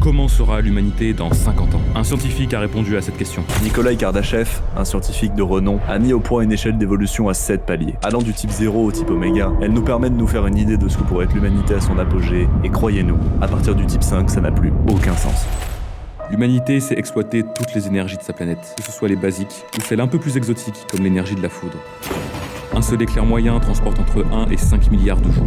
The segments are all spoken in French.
Comment sera l'humanité dans 50 ans? Un scientifique a répondu à cette question. Nikolai Kardashev, un scientifique de renom, a mis au point une échelle d'évolution à 7 paliers. Allant du type 0 au type oméga, elle nous permet de nous faire une idée de ce que pourrait être l'humanité à son apogée, et croyez-nous, à partir du type 5, ça n'a plus aucun sens. L'humanité sait exploiter toutes les énergies de sa planète, que ce soit les basiques ou celles un peu plus exotiques comme l'énergie de la foudre. Un seul éclair moyen transporte entre 1 et 5 milliards de joules,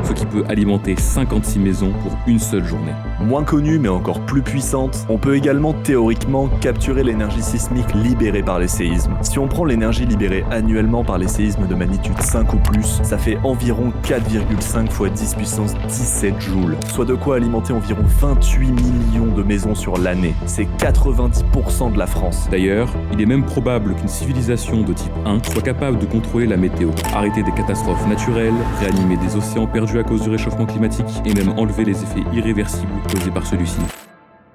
ce qui peut alimenter 56 maisons pour une seule journée. Moins connue mais encore plus puissante, on peut également théoriquement capturer l'énergie sismique libérée par les séismes. Si on prend l'énergie libérée annuellement par les séismes de magnitude 5 ou plus, ça fait environ 4,5 fois 10 puissance 17 joules, soit de quoi alimenter environ 28 millions de maisons sur l'année. C'est 90% de la France. D'ailleurs, il est même probable qu'une civilisation de type 1 soit capable de contrôler la météo, arrêter des catastrophes naturelles, réanimer des océans perdus à cause du réchauffement climatique et même enlever les effets irréversibles causés par celui-ci.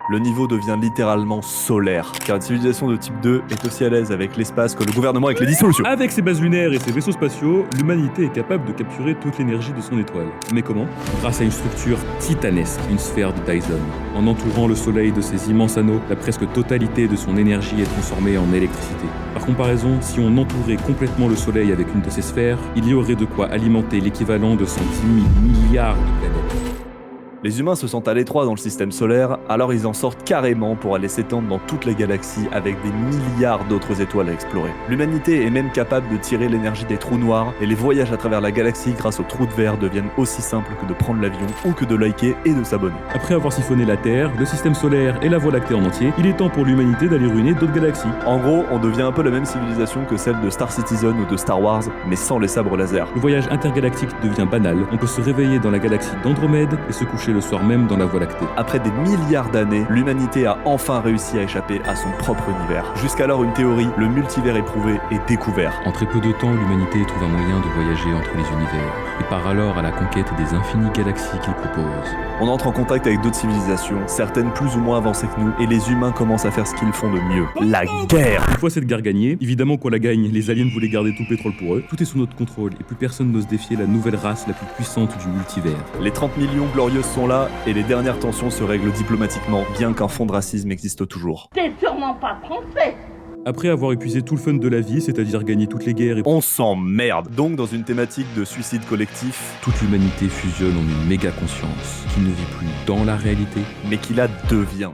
Le niveau devient littéralement solaire, car une civilisation de type 2 est aussi à l'aise avec l'espace que le gouvernement avec les dissolutions. Avec ses bases lunaires et ses vaisseaux spatiaux, l'humanité est capable de capturer toute l'énergie de son étoile. Mais comment? Grâce à une structure titanesque, une sphère de Dyson. En entourant le Soleil de ses immenses anneaux, la presque totalité de son énergie est transformée en électricité. Par comparaison, si on entourait complètement le Soleil avec une de ces sphères, il y aurait de quoi alimenter l'équivalent de 110 000 milliards de planètes. Les humains se sentent à l'étroit dans le système solaire, alors ils en sortent carrément pour aller s'étendre dans toute la galaxie avec des milliards d'autres étoiles à explorer. L'humanité est même capable de tirer l'énergie des trous noirs, et les voyages à travers la galaxie grâce aux trous de verre deviennent aussi simples que de prendre l'avion ou que de liker et de s'abonner. Après avoir siphonné la Terre, le système solaire et la Voie lactée en entier, il est temps pour l'humanité d'aller ruiner d'autres galaxies. En gros, on devient un peu la même civilisation que celle de Star Citizen ou de Star Wars, mais sans les sabres laser. Le voyage intergalactique devient banal, on peut se réveiller dans la galaxie d'Andromède et se coucher le soir même dans la Voie lactée. Après des milliards d'années, l'humanité a enfin réussi à échapper à son propre univers. Jusqu'alors une théorie, le multivers éprouvé est découvert. En très peu de temps, l'humanité trouve un moyen de voyager entre les univers, et part alors à la conquête des infinies galaxies qu'il propose. On entre en contact avec d'autres civilisations, certaines plus ou moins avancées que nous, et les humains commencent à faire ce qu'ils font de mieux. La guerre! Une fois cette guerre gagnée, évidemment qu'on la gagne, les aliens voulaient garder tout le pétrole pour eux, tout est sous notre contrôle, et plus personne n'ose défier la nouvelle race la plus puissante du multivers. Les 30 millions glorieuses sont là, et les dernières tensions se règlent diplomatiquement, bien qu'un fond de racisme existe toujours. T'es sûrement pas trompé. Après avoir épuisé tout le fun de la vie, c'est-à-dire gagner toutes les guerres et On s'emmerde! Donc dans une thématique de suicide collectif, toute l'humanité fusionne en une méga conscience qui ne vit plus dans la réalité, mais qui la devient.